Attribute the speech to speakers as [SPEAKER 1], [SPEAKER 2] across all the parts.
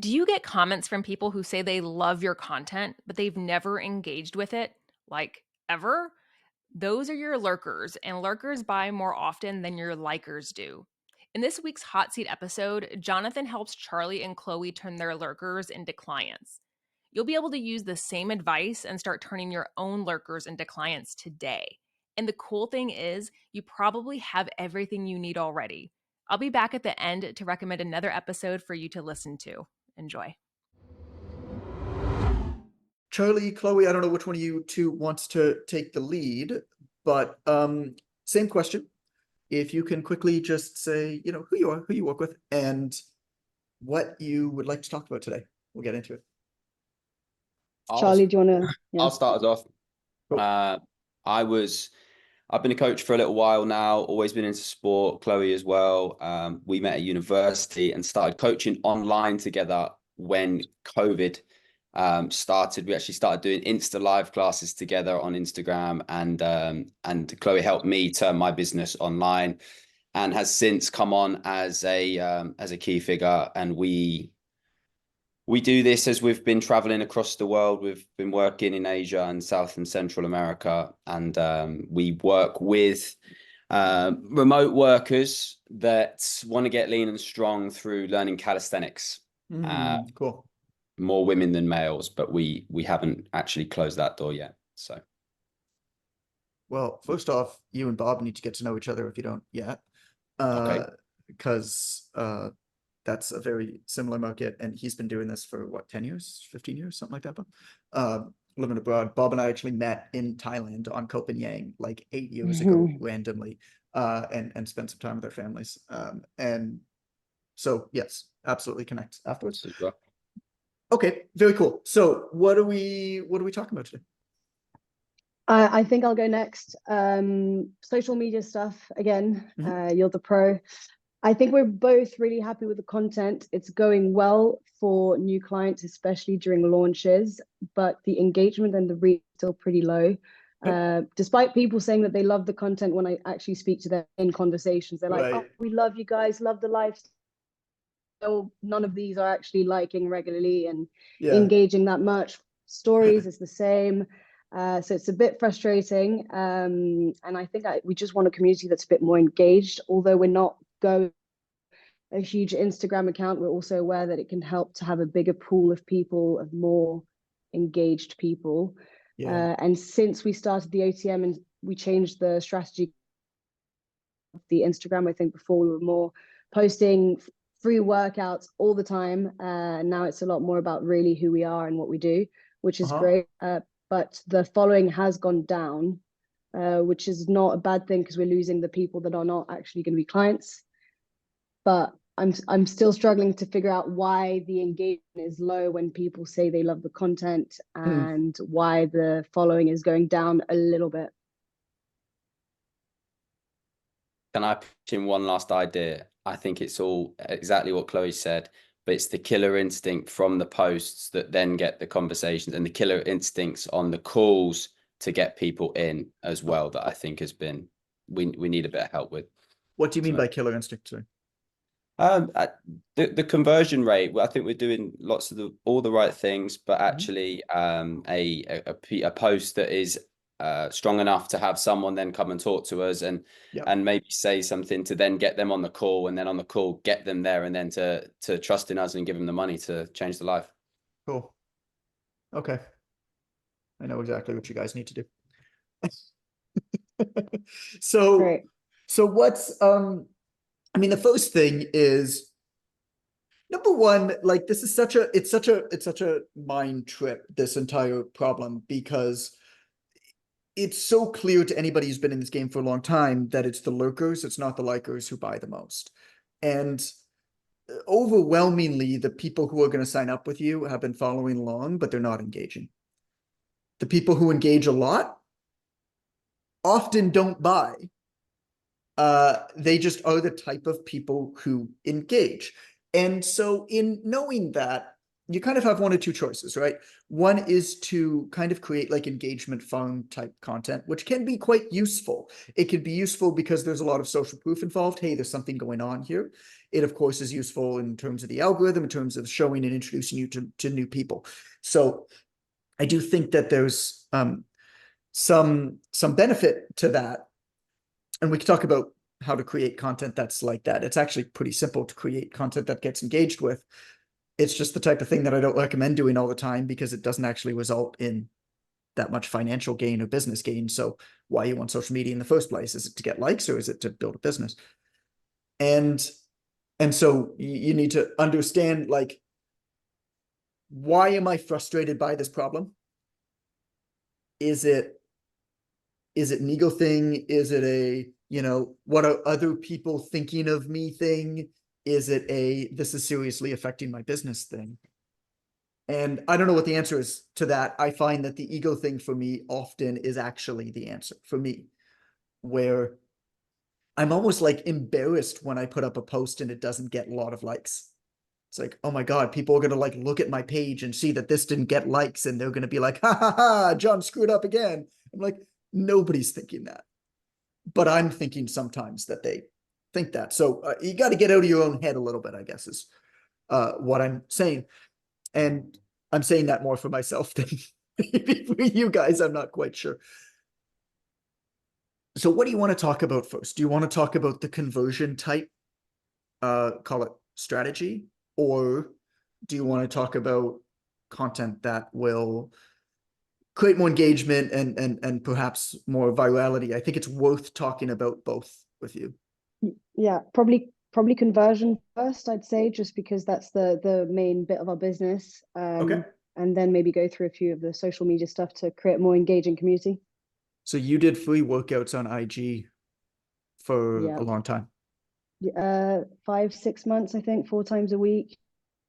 [SPEAKER 1] Do you get comments from people who say they love your content, but they've never engaged with it, like ever? Those are your lurkers, and lurkers buy more often than your likers do. In this week's Hot Seat episode, Jonathan helps Charlie and Chloe turn their lurkers into clients. You'll be able to use the same advice and start turning your own lurkers into clients today. And the cool thing is, you probably have everything you need already. I'll be back at the end to recommend another episode for you to listen to. Enjoy.
[SPEAKER 2] Charlie, Chloe, I don't know which one of you two wants to take the lead, but same question. If you can quickly just say, who you are, who you work with, and what you would like to talk about today. We'll get into it.
[SPEAKER 3] Charlie, do you want to?
[SPEAKER 4] I'll start us off.
[SPEAKER 2] Cool.
[SPEAKER 4] I've been a coach for a little while now, always been into sport, Chloe as well. We met at university and started coaching online together when COVID started. We actually started doing Insta live classes together on Instagram, and Chloe helped me turn my business online and has since come on as a key figure. And we do this as we've been traveling across the world. We've been working in Asia and South and Central America, and we work with remote workers that want to get lean and strong through learning calisthenics.
[SPEAKER 2] Cool.
[SPEAKER 4] More women than males, but we haven't actually closed that door yet. So,
[SPEAKER 2] well, first off, you and Bob need to get to know each other if you don't yet, because that's a very similar market, and he's been doing this for what, 10 years, 15 years, something like that. But living abroad, Bob and I actually met in Thailand on Koh Phangan like 8 years ago randomly, and spent some time with our families. And so yes, absolutely connect afterwards.
[SPEAKER 4] Super.
[SPEAKER 2] Okay, very cool. So what are we talking about today?
[SPEAKER 3] I think I'll go next. Social media stuff again. You're the pro. I think we're both really happy with the content. It's going well for new clients, especially during launches, but the engagement and the reach is still pretty low. Despite people saying that they love the content, when I actually speak to them in conversations, they're like, "Oh, we love you guys, love the live." None of these are actually liking regularly and engaging that much. Stories is the same. So it's a bit frustrating. And I think we just want a community that's a bit more engaged. Although we're not going a huge Instagram account, we're also aware that it can help to have a bigger pool of people, of more engaged people. And since we started the OTM and we changed the strategy of the Instagram, I think before we were more posting free workouts all the time. Now it's a lot more about really who we are and what we do, which is great. But the following has gone down, which is not a bad thing because we're losing the people that are not actually going to be clients. But I'm still struggling to figure out why the engagement is low when people say they love the content, and why the following is going down a little bit.
[SPEAKER 4] Can I pitch in one last idea? I think it's all exactly what Chloe said, but it's the killer instinct from the posts that then get the conversations, and the killer instincts on the calls to get people in as well, that I think has been, we need a bit of help with.
[SPEAKER 2] What do you mean by killer instinct, sir?
[SPEAKER 4] The conversion rate. I think we're doing lots of all the right things, but actually a post that is strong enough to have someone then come and talk to us and maybe say something to then get them on the call, and then on the call get them there, and then to trust in us and give them the money to change their life.
[SPEAKER 2] Cool. Okay, I know exactly what you guys need to do. So what's I mean, the first thing is, number one, like, this is such a mind trip, this entire problem, because it's so clear to anybody who's been in this game for a long time that it's the lurkers, it's not the likers, who buy the most. And overwhelmingly, the people who are going to sign up with you have been following along, but they're not engaging. The people who engage a lot often don't buy. They just are the type of people who engage. And so in knowing that, you kind of have one or two choices, right? One is to kind of create like engagement farm type content, which can be quite useful. It can be useful because there's a lot of social proof involved. Hey, there's something going on here. It, of course, is useful in terms of the algorithm, in terms of showing and introducing you to new people. So I do think that there's some benefit to that. And we can talk about how to create content that's like that. It's actually pretty simple to create content that gets engaged with. It's just the type of thing that I don't recommend doing all the time because it doesn't actually result in that much financial gain or business gain. So why are you on social media in the first place? Is it to get likes or is it to build a business? And so you need to understand, like, why am I frustrated by this problem? Is it an ego thing? Is it a, what are other people thinking of me thing? Is it this is seriously affecting my business thing? And I don't know what the answer is to that. I find that the ego thing for me often is actually the answer for me, where I'm almost like embarrassed when I put up a post and it doesn't get a lot of likes. It's like, oh my God, people are going to like look at my page and see that this didn't get likes and they're going to be like, ha ha ha, John screwed up again. I'm like, nobody's thinking that. But I'm thinking sometimes that they think that. So you got to get out of your own head a little bit, I guess, is what I'm saying. And I'm saying that more for myself than maybe for you guys. I'm not quite sure. So what do you want to talk about first? Do you want to talk about the conversion type, call it strategy? Or do you want to talk about content that will create more engagement and perhaps more virality? I think it's worth talking about both with you.
[SPEAKER 3] Yeah, probably conversion first, I'd say, just because that's the main bit of our business.
[SPEAKER 2] Okay.
[SPEAKER 3] And then maybe go through a few of the social media stuff to create a more engaging community.
[SPEAKER 2] So you did free workouts on IG for
[SPEAKER 3] Yeah.
[SPEAKER 2] a long time.
[SPEAKER 3] 5-6 months, I think, 4 times a week.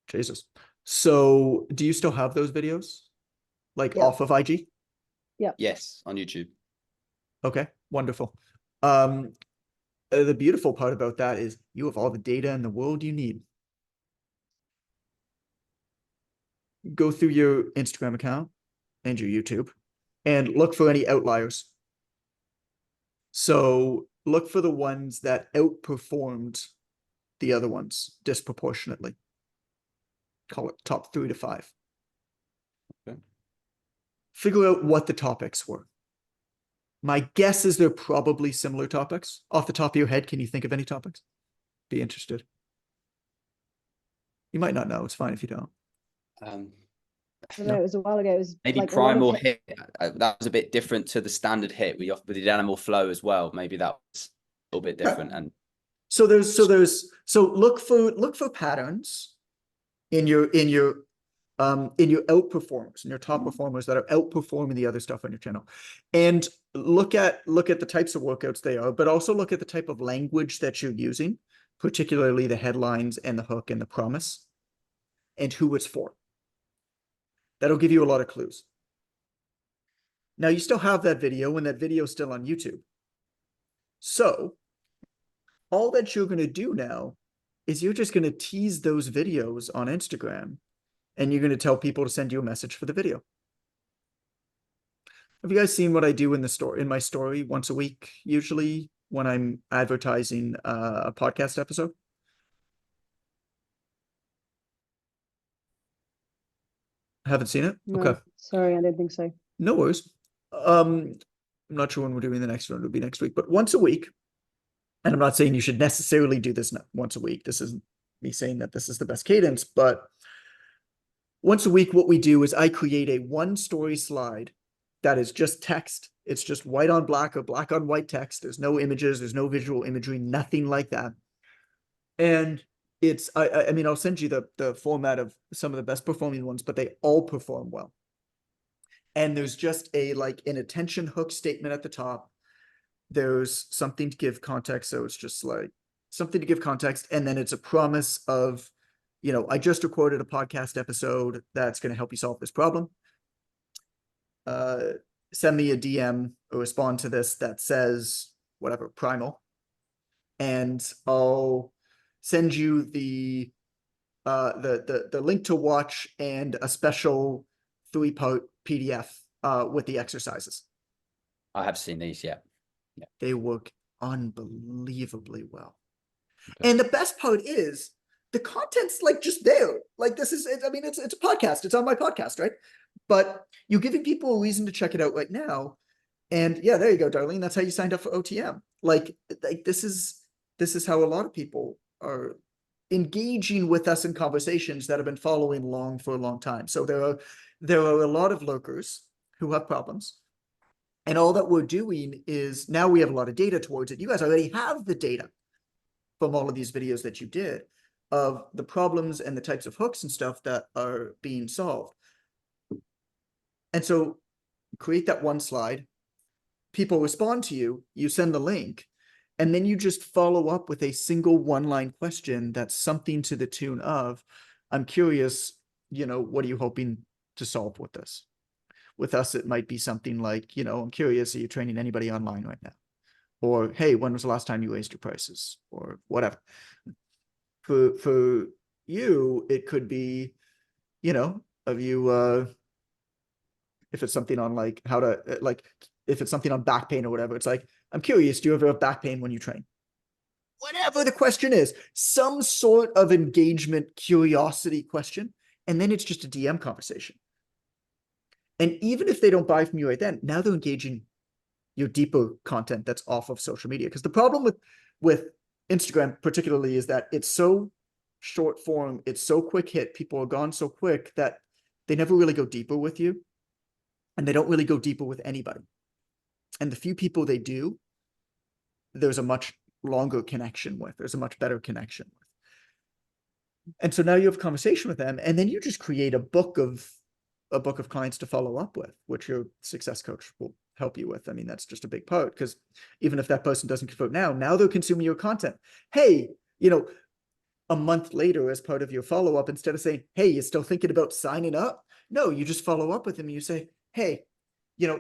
[SPEAKER 2] Jesus. So do you still have those videos? Like
[SPEAKER 3] Yep.
[SPEAKER 2] off of IG?
[SPEAKER 3] Yeah.
[SPEAKER 4] Yes, on YouTube.
[SPEAKER 2] Okay, wonderful. The beautiful part about that is you have all the data in the world you need. Go through your Instagram account and your YouTube and look for any outliers. So look for the ones that outperformed the other ones disproportionately. Call it top 3 to 5.
[SPEAKER 4] Okay.
[SPEAKER 2] Figure out what the topics were. My guess is they're probably similar topics. Off the top of your head, can you think of any topics? Be interested. You might not know. It's fine if you don't.
[SPEAKER 3] I don't know, it was a while ago. It was
[SPEAKER 4] Maybe
[SPEAKER 3] like
[SPEAKER 4] primal hit. That was a bit different to the standard hit. We did animal flow as well. Maybe that was a little bit different. And
[SPEAKER 2] so look for patterns in your outperformers, in your top performers that are outperforming the other stuff on your channel, and look at the types of workouts they are, but also look at the type of language that you're using, particularly the headlines and the hook and the promise, and who it's for. That'll give you a lot of clues. Now you still have that video, and that video is still on YouTube. So all that you're going to do now is you're just going to tease those videos on Instagram, and you're going to tell people to send you a message for the video. Have you guys seen what I do in my story once a week, usually when I'm advertising a podcast episode? Haven't seen it?
[SPEAKER 3] No,
[SPEAKER 2] Okay.
[SPEAKER 3] sorry, I don't think so.
[SPEAKER 2] No worries. I'm not sure when we're doing the next one. It'll be next week, but once a week. And I'm not saying you should necessarily do this once a week. This isn't me saying that this is the best cadence, but once a week, what we do is I create a 1-story slide that is just text. It's just white on black or black on white text. There's no images, there's no visual imagery, nothing like that. And it's, I mean, I'll send you the format of some of the best performing ones, but they all perform well. And there's just an attention hook statement at the top. There's something to give context. So it's just like something to give context. And then it's a promise of, I just recorded a podcast episode that's going to help you solve this problem. Send me a DM or respond to this that says whatever, primal. And I'll send you the the link to watch and a special 3-part PDF with the exercises.
[SPEAKER 4] I have seen these, yeah.
[SPEAKER 2] They work unbelievably well.
[SPEAKER 4] Okay.
[SPEAKER 2] And the best part is the content's like just there. Like this is, I mean, it's a podcast. It's on my podcast, right? But you're giving people a reason to check it out right now. And yeah, there you go, Darlene. That's how you signed up for OTM. Like this is how a lot of people are engaging with us in conversations that have been following along for a long time. So there are a lot of lurkers who have problems. And all that we're doing is now we have a lot of data towards it. You guys already have the data from all of these videos that you did of the problems and the types of hooks and stuff that are being solved. And so create that one slide, people respond to you, you send the link, and then you just follow up with a single one-line question that's something to the tune of, I'm curious, what are you hoping to solve with this? With us, it might be something like, I'm curious, are you training anybody online right now? Or, hey, when was the last time you raised your prices? Or whatever. For you, it could be, of you, if it's something on like how to, like, if it's something on back pain or whatever, it's like, I'm curious, do you ever have back pain when you train? Whatever the question is, some sort of engagement, curiosity question, and then it's just a DM conversation. And even if they don't buy from you right then, now they're engaging your deeper content that's off of social media. Because the problem with Instagram particularly is that it's so short form, it's so quick hit, people are gone so quick that they never really go deeper with you. And they don't really go deeper with anybody. And the few people they do, there's a much longer connection with. There's a much better connection with. And so now you have a conversation with them, and then you just create a book of clients to follow up with, which your success coach will help you with. I mean, that's just a big part, because even if that person doesn't convert now they're consuming your content. Hey, a month later, as part of your follow-up, instead of saying, hey, you still thinking about signing up? No, you just follow up with them and you say, hey,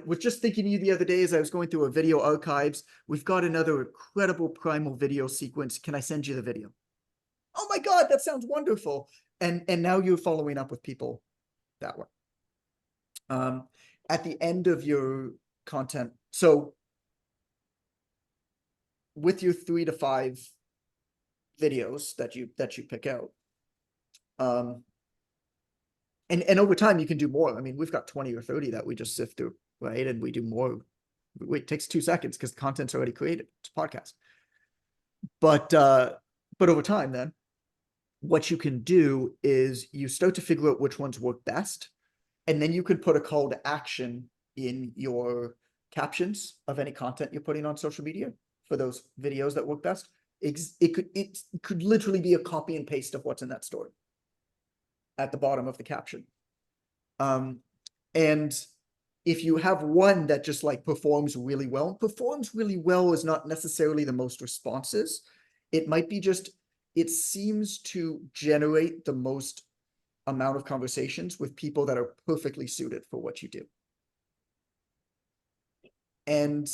[SPEAKER 2] was just thinking of you the other day as I was going through our video archives. We've got another incredible primal video sequence. Can I send you the video? Oh my God, that sounds wonderful. And now you're following up with people that way. At the end of your content, so with your 3 to 5 videos that you pick out, and over time you can do more. I mean, we've got 20 or 30 that we just sift through, right? And we do more. It takes 2 seconds because the content's already created. It's a podcast. But over time, then what you can do is you start to figure out which ones work best, and then you could put a call to action in your captions of any content you're putting on social media for those videos that work best. It could literally be a copy and paste of what's in that story at the bottom of the caption. And if you have one that just like performs really well is not necessarily the most responses. It might be just, it seems to generate the most amount of conversations with people that are perfectly suited for what you do. And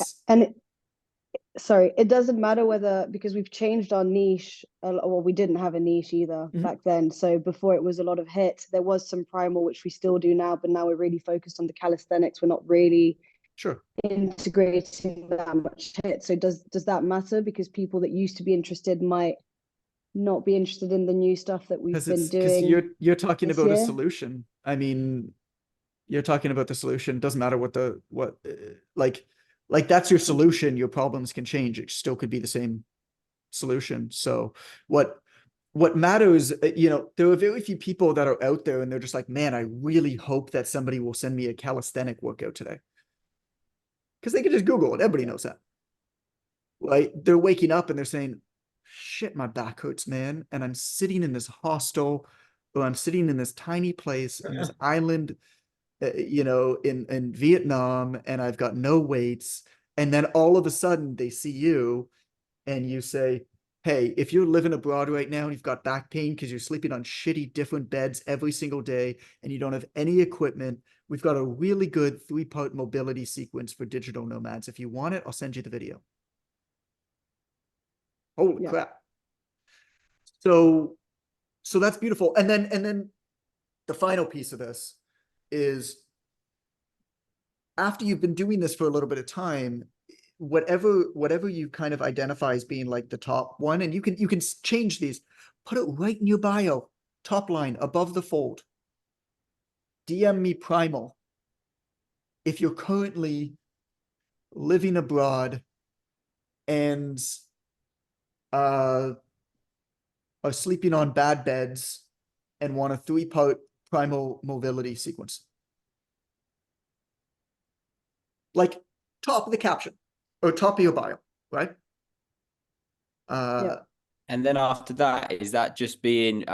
[SPEAKER 3] sorry, it doesn't matter whether, because we've changed our niche. Well, we didn't have a niche either back then. So before it was a lot of HIIT. There was some primal, which we still do now, but now we're really focused on the calisthenics. We're not really integrating that much HIIT. So does that matter? Because people that used to be interested might not be interested in the new stuff that we've been doing.
[SPEAKER 2] Because you're talking about a solution. I mean, you're talking about the solution. Doesn't matter what like that's your solution. Your problems can change. It still could be the same solution. So what matters, there are very few people that are out there and they're just like, man, I really hope that somebody will send me a calisthenic workout today. Because they can just Google it. Everybody knows that. Right? They're waking up and they're saying, shit, my back hurts, man. And I'm sitting in this hostel, or I'm sitting in this tiny place in this island, in Vietnam, and I've got no weights. And then all of a sudden they see you and you say, hey, if you're living abroad right now and you've got back pain because you're sleeping on shitty different beds every single day and you don't have any equipment, we've got a really good 3-part mobility sequence for digital nomads. If you want it, I'll send you the video. Holy crap. So So that's beautiful. And then the final piece of this is, after you've been doing this for a little bit of time, whatever you kind of identify as being like the top one, and you can change these, put it right in your bio, top line above the fold. DM me primal if you're currently living abroad and are sleeping on bad beds and want a 3-part primal mobility sequence. Like top of the caption or top of your bio, right?
[SPEAKER 4] And then after that, is that just being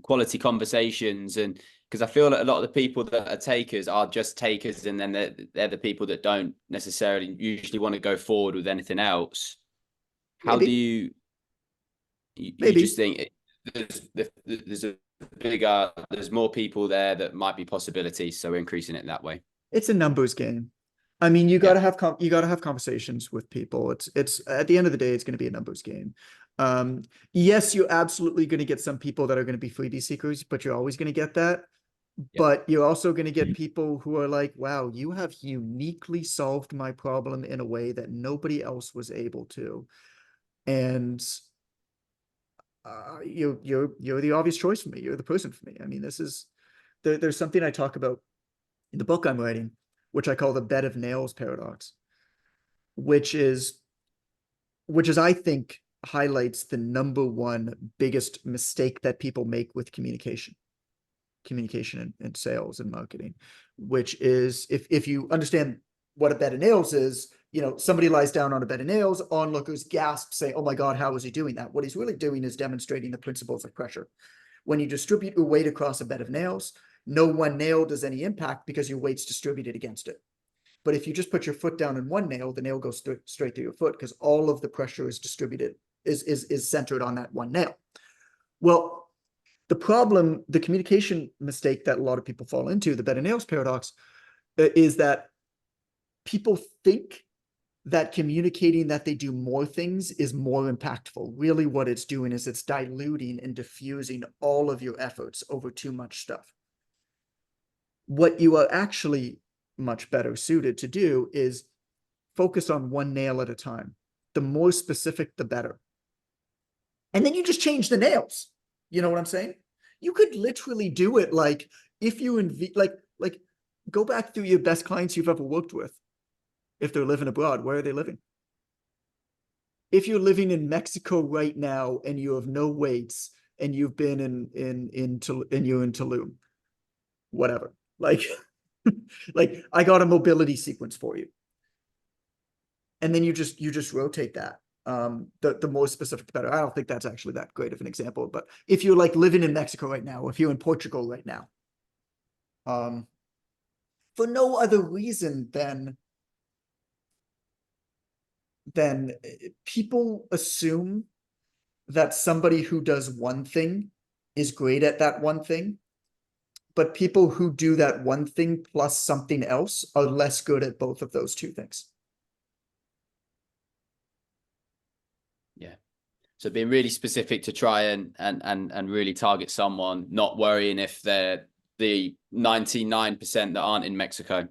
[SPEAKER 4] quality conversations? And because I feel that a lot of the people that are takers are just takers, and then they're the people that don't necessarily usually want to go forward with anything else. How do you just think there's more people there that might be possibilities, so we're increasing it that way?
[SPEAKER 2] It's a numbers game. I mean, you gotta have conversations with people. It's at the end of the day, it's going to be a numbers game. Yes, you're absolutely going to get some people that are going to be freebie seekers, but you're always going to get that. But you're also going to get people who are like, wow, you have uniquely solved my problem in a way that nobody else was able to. And you're the obvious choice for me. You're the person for me. I mean, there's something I talk about in the book I'm writing, which I call the bed of nails paradox, which is I think highlights the number one biggest mistake that people make with communication and sales and marketing, which is, if you understand what a bed of nails is, somebody lies down on a bed of nails, onlookers gasp, say, oh my God, how is he doing that? What he's really doing is demonstrating the principles of pressure. When you distribute your weight across a bed of nails, no one nail does any impact because your weight's distributed against it. But if you just put your foot down in one nail, the nail goes straight through your foot because all of the pressure is distributed, is centered on that one nail. Well, the problem, the communication mistake that a lot of people fall into, the bed of nails paradox, is that people think that communicating that they do more things is more impactful. Really what it's doing is it's diluting and diffusing all of your efforts over too much stuff. What you are actually much better suited to do is focus on one nail at a time. The more specific, the better. And then you just change the nails. You know what I'm saying? You could literally do it like, if you like go back through your best clients you've ever worked with. If they're living abroad, where are they living? If you're living in Mexico right now and you have no weights and you've been you're in Tulum, whatever, like I got a mobility sequence for you. And then you just rotate that. The more specific, the better. I don't think that's actually that great of an example, but if you're like living in Mexico right now, or if you're in Portugal right now, for no other reason than people assume that somebody who does one thing is great at that one thing, but people who do that one thing plus something else are less good at both of those two things.
[SPEAKER 4] Yeah. So being really specific to try and really target someone, not worrying if they're the 99% that aren't in Mexico,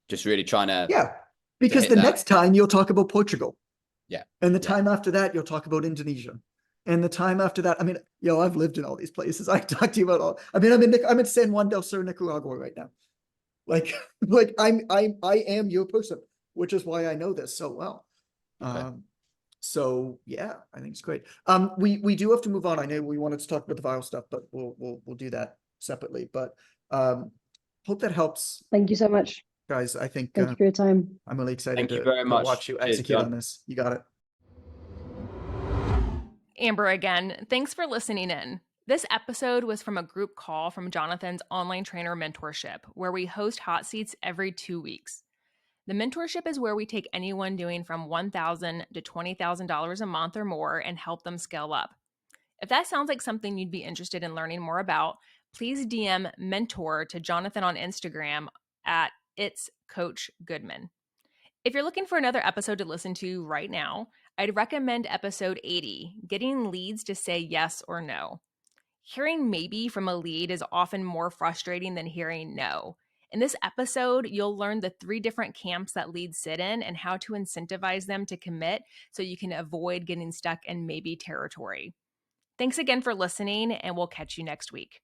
[SPEAKER 4] just really trying to.
[SPEAKER 2] Yeah, because the next time you'll talk about Portugal.
[SPEAKER 4] Yeah.
[SPEAKER 2] And the time after that, you'll talk about Indonesia. And the time after that, I mean, I've lived in all these places. I talk to you about all. I mean, I'm in San Juan del Sur, Nicaragua right now. Like I am your person, which is why I know this so well.
[SPEAKER 4] Okay.
[SPEAKER 2] So yeah, I think it's great. We do have to move on. I know we wanted to talk about the viral stuff, but we'll do that separately. But hope that helps.
[SPEAKER 3] Thank you so much,
[SPEAKER 2] guys. I think
[SPEAKER 3] thank you for your time.
[SPEAKER 2] I'm really excited
[SPEAKER 4] Thank you very much.
[SPEAKER 2] watch you
[SPEAKER 4] Cheers,
[SPEAKER 2] execute
[SPEAKER 4] John.
[SPEAKER 2] on this. You got it.
[SPEAKER 1] Amber again. Thanks for listening in. This episode was from a group call from Jonathan's online trainer mentorship, where we host hot seats every 2 weeks. The mentorship is where we take anyone doing from $1,000 to $20,000 a month or more and help them scale up. If that sounds like something you'd be interested in learning more about, please DM mentor to Jonathan on Instagram at It's Coach Goodman. If you're looking for another episode to listen to right now, I'd recommend episode 80, Getting Leads to Say Yes or No. Hearing maybe from a lead is often more frustrating than hearing no. In this episode, you'll learn the 3 different camps that leads sit in and how to incentivize them to commit so you can avoid getting stuck in maybe territory. Thanks again for listening, and we'll catch you next week.